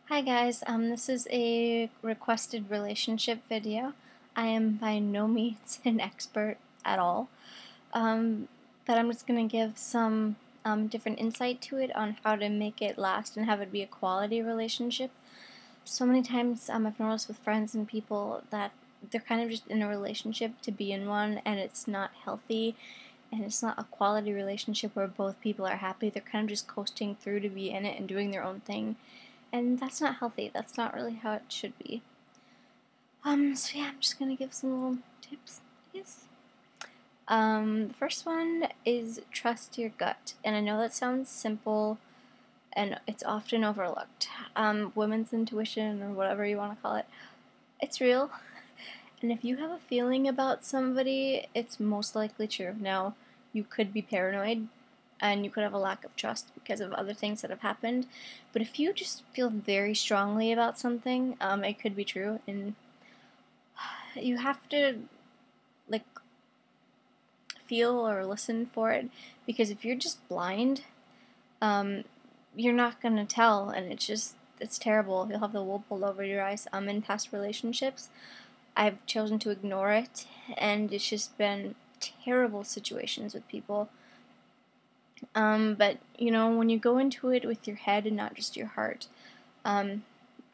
Hi guys, this is a requested relationship video. I am by no means an expert at all, um, but I'm just going to give some different insight to it on how to make it last and have it be a quality relationship. So many times I've noticed with friends and people that they're kind of just in a relationship to be in one, and it's not healthy, and it's not a quality relationship where both people are happy. They're kind of just coasting through to be in it and doing their own thing. And that's not healthy. That's not really how it should be. So yeah, I'm just gonna give some little tips, I guess. The first one is trust your gut. And I know that sounds simple and it's often overlooked. Women's intuition, or whatever you want to call it, it's real. And if you have a feeling about somebody, it's most likely true. Now, you could be paranoid, and you could have a lack of trust because of other things that have happened. But if you just feel very strongly about something, it could be true, and you have to like feel or listen for it, because if you're just blind, you're not gonna tell, and it's terrible. You'll have the wool pulled over your eyes. In past relationships, I've chosen to ignore it, and it's just been terrible situations with people. But you know, when you go into it with your head and not just your heart, it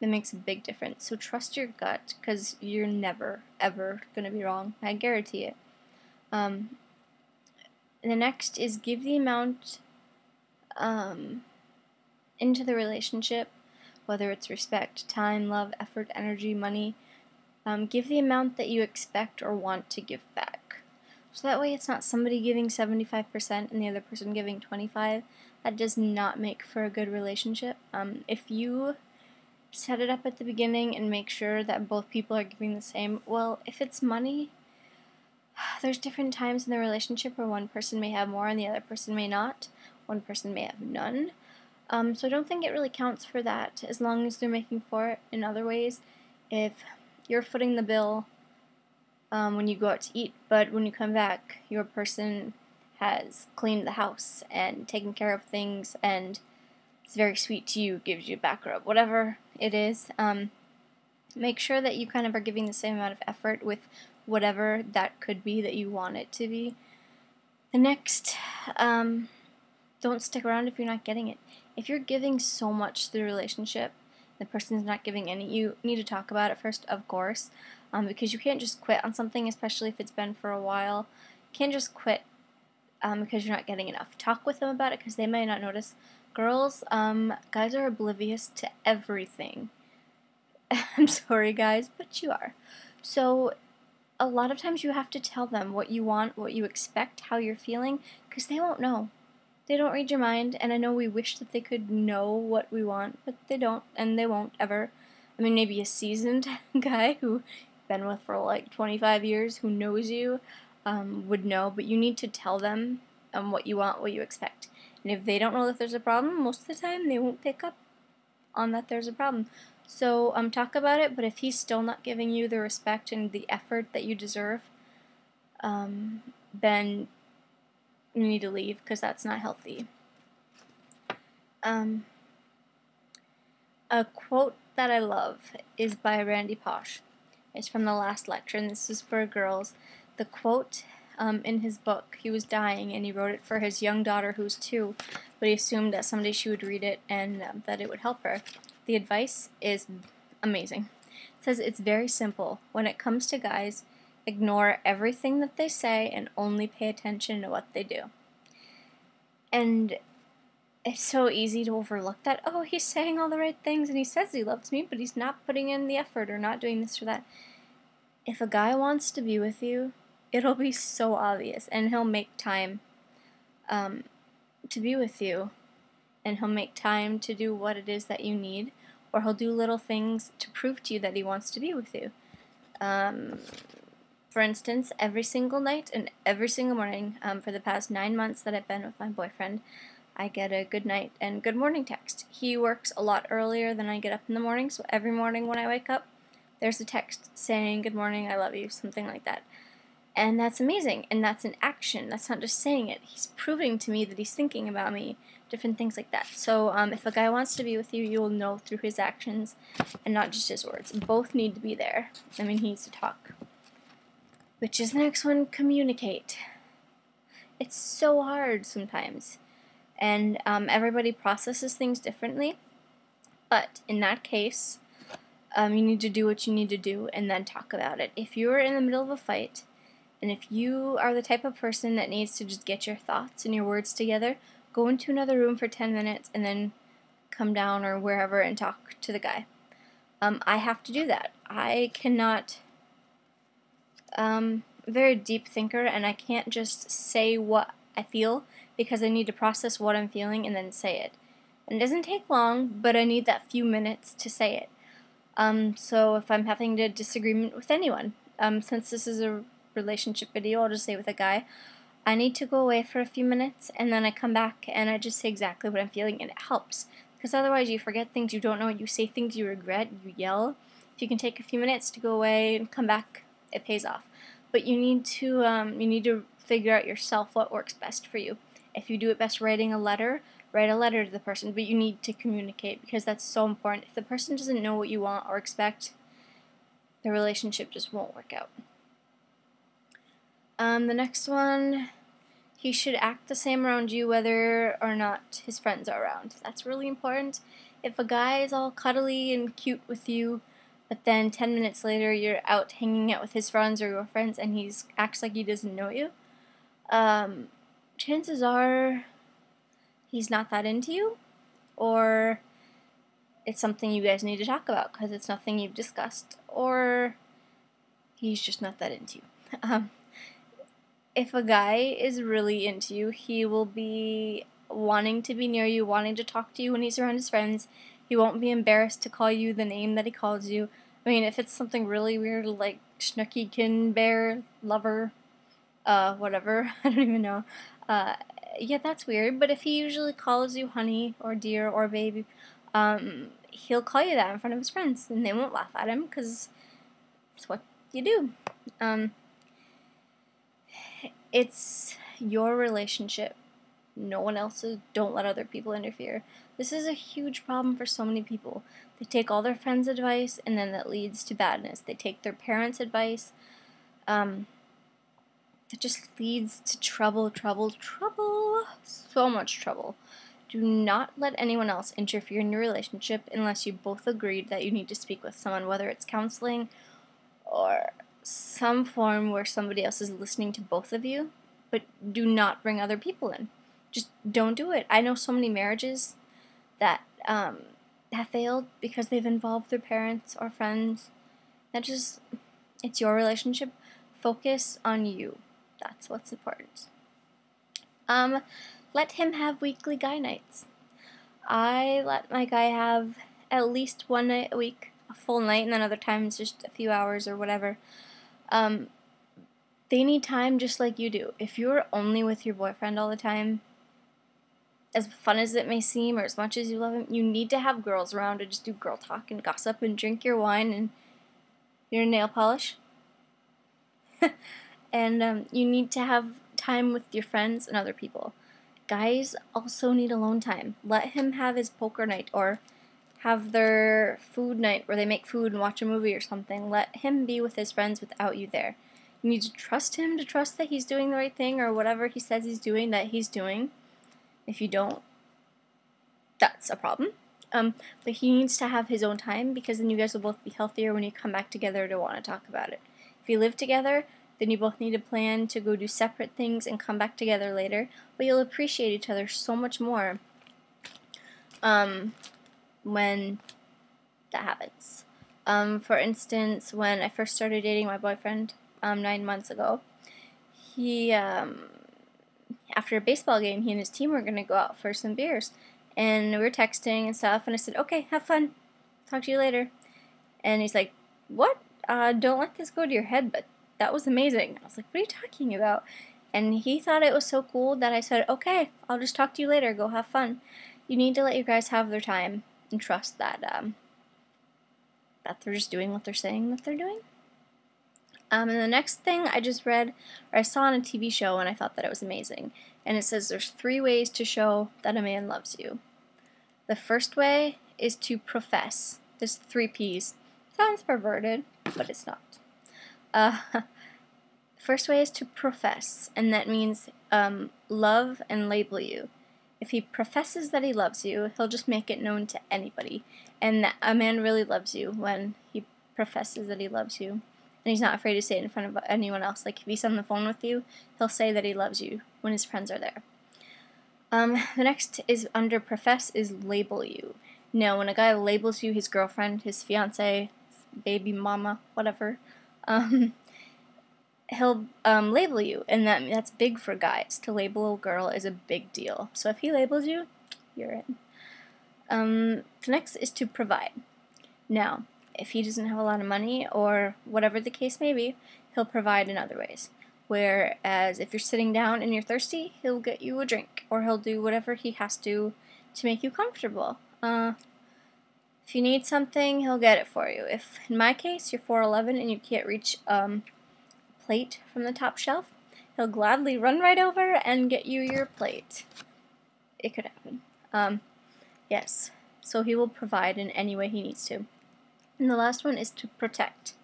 makes a big difference. So trust your gut, because you're never, ever gonna be wrong. I guarantee it. The next is give the amount into the relationship, whether it's respect, time, love, effort, energy, money. Give the amount that you expect or want to give back. So that way it's not somebody giving 75% and the other person giving 25%. That does not make for a good relationship. If you set it up at the beginning and make sure that both people are giving the same, well, if it's money, there's different times in the relationship where one person may have more and the other person may not. One person may have none. So I don't think it really counts for that, as long as they're making for it in other ways. If you're footing the bill when you go out to eat, but when you come back, your person has cleaned the house and taken care of things and it's very sweet to you, gives you a back rub, whatever it is, make sure that you kind of are giving the same amount of effort with whatever that could be that you want it to be. The next, don't stick around if you're not getting it. If you're giving so much to the relationship, the person's not giving any, you need to talk about it first, of course, because you can't just quit on something, especially if it's been for a while. You can't just quit because you're not getting enough. Talk with them about it, because they might not notice. Girls, guys are oblivious to everything. I'm sorry, guys, but you are. So a lot of times you have to tell them what you want, what you expect, how you're feeling, because they won't know. They don't read your mind, and I know we wish that they could know what we want, but they don't, and they won't ever. I mean, maybe a seasoned guy who been with for like 25 years, who knows you, would know, but you need to tell them what you want, what you expect. And if they don't know that there's a problem, most of the time they won't pick up on that there's a problem. So talk about it, but if he's still not giving you the respect and the effort that you deserve, then you need to leave, because that's not healthy. A quote that I love is by Randy Pausch. It's from the last lecture, and this is for girls. The quote in his book, he was dying, and he wrote it for his young daughter who's 2, but he assumed that someday she would read it and that it would help her. The advice is amazing. It says, it's very simple. When it comes to guys, ignore everything that they say and only pay attention to what they do. And it's so easy to overlook that. Oh, he's saying all the right things and he says he loves me, but he's not putting in the effort or not doing this or that. If a guy wants to be with you, it'll be so obvious, and he'll make time to be with you, and he'll make time to do what it is that you need, or he'll do little things to prove to you that he wants to be with you. For instance, every single night and every single morning for the past 9 months that I've been with my boyfriend, I get a good night and good morning text. He works a lot earlier than I get up in the morning, so every morning when I wake up, there's a text saying, good morning, I love you, something like that. And that's amazing, and that's an action. That's not just saying it. He's proving to me that he's thinking about me, different things like that. So if a guy wants to be with you, you will know through his actions and not just his words. Both need to be there. I mean, he needs to talk. Which is the next one, communicate. It's so hard sometimes, and everybody processes things differently, but in that case, you need to do what you need to do and then talk about it. If you're in the middle of a fight, and if you are the type of person that needs to just get your thoughts and your words together, go into another room for 10 minutes and then come down or wherever and talk to the guy. I have to do that. I cannot, very deep thinker, and I can't just say what I feel because I need to process what I'm feeling and then say it. And it doesn't take long, but I need that few minutes to say it. So if I'm having a disagreement with anyone, since this is a relationship video, I'll just say with a guy, I need to go away for a few minutes and then I come back and I just say exactly what I'm feeling, and it helps because otherwise you forget things, you don't know, you say things you regret, you yell. If you can take a few minutes to go away and come back, it pays off. But you need to figure out yourself what works best for you. If you do it best writing a letter, write a letter to the person, but you need to communicate because that's so important. If the person doesn't know what you want or expect, the relationship just won't work out. The next one, he should act the same around you whether or not his friends are around. That's really important. If a guy is all cuddly and cute with you, but then 10 minutes later you're out hanging out with his friends or your friends and he acts like he doesn't know you, chances are he's not that into you, or it's something you guys need to talk about because it's nothing you've discussed, or he's just not that into you. If a guy is really into you, he will be wanting to be near you, wanting to talk to you when he's around his friends. He won't be embarrassed to call you the name that he calls you. I mean, if it's something really weird like Snooky Kin Bear Lover, whatever, I don't even know. Yeah, that's weird, but if he usually calls you honey or dear or baby, he'll call you that in front of his friends, and they won't laugh at him because it's what you do. It's your relationship. No one else's. Don't let other people interfere. This is a huge problem for so many people. They take all their friends' advice, and then that leads to badness. They take their parents' advice. That just leads to trouble. So much trouble. Do not let anyone else interfere in your relationship unless you both agreed that you need to speak with someone, whether it's counseling or some form where somebody else is listening to both of you, but do not bring other people in. Just don't do it. I know so many marriages that have failed because they've involved their parents or friends. It's your relationship. Focus on you. That's what's important. Let him have weekly guy nights. I let my guy have at least one night a week, a full night, and then other times just a few hours or whatever. They need time just like you do. If you're only with your boyfriend all the time, as fun as it may seem or as much as you love him, you need to have girls around to just do girl talk and gossip and drink your wine and your nail polish. And you need to have time with your friends and other people. Guys also need alone time. Let him have his poker night or have their food night where they make food and watch a movie or something. Let him be with his friends without you there. You need to trust him to trust that he's doing the right thing or whatever he says he's doing, that he's doing. If you don't, that's a problem. But he needs to have his own time because then you guys will both be healthier when you come back together to want to talk about it. If you live together, then you both need to plan to go do separate things and come back together later, but you'll appreciate each other so much more when that happens. For instance, when I first started dating my boyfriend 9 months ago, he, after a baseball game, he and his team were going to go out for some beers, and we were texting and stuff, and I said, okay, have fun, talk to you later. And he's like, what? Don't let this go to your head, but that was amazing. I was like, what are you talking about? And he thought it was so cool that I said, okay, I'll just talk to you later, go have fun. You need to let your guys have their time and trust that that they're just doing what they're saying that they're doing. And the next thing I just read, or I saw on a TV show, and I thought that it was amazing. And it says there's 3 ways to show that a man loves you. The first way is to profess. There's 3 P's. Sounds perverted, but it's not. First way is to profess, and that means love and label you. If he professes that he loves you, he'll just make it known to anybody. And a man really loves you when he professes that he loves you. And he's not afraid to say it in front of anyone else. Like, if he's on the phone with you, he'll say that he loves you when his friends are there. The next is under profess is label you. Now, when a guy labels you his girlfriend, his fiance, baby mama, whatever, he'll label you, and that's big for guys. To label a girl is a big deal. So if he labels you, you're in. The next is to provide. Now, if he doesn't have a lot of money, or whatever the case may be, he'll provide in other ways. Whereas if you're sitting down and you're thirsty, he'll get you a drink, or he'll do whatever he has to make you comfortable. If you need something, he'll get it for you. If, in my case, you're 4'11" and you can't reach plate from the top shelf, he'll gladly run right over and get you your plate. It could happen. Yes, so he will provide in any way he needs to. And the last one is to protect.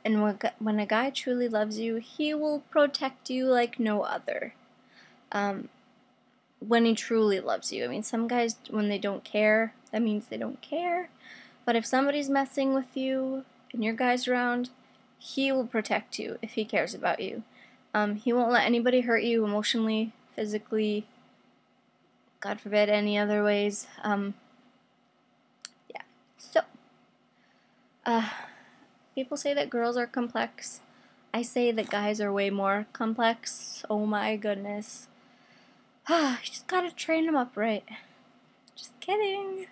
And when a guy truly loves you, he will protect you like no other. When he truly loves you. I mean, some guys, when they don't care, that means they don't care. But if somebody's messing with you and your guy's around, he will protect you if he cares about you. He won't let anybody hurt you emotionally, physically, God forbid, any other ways. Yeah. So, people say that girls are complex. I say that guys are way more complex. Oh my goodness. You just gotta train them up right. Just kidding.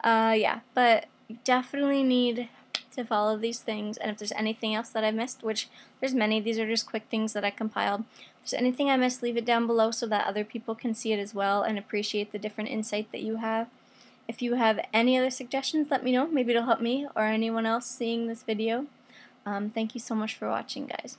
Yeah, but you definitely need to follow these things, and if there's anything else that I missed, which there's many, these are just quick things that I compiled. If there's anything I missed, leave it down below so that other people can see it as well and appreciate the different insight that you have. If you have any other suggestions, let me know. Maybe it'll help me or anyone else seeing this video. Thank you so much for watching, guys.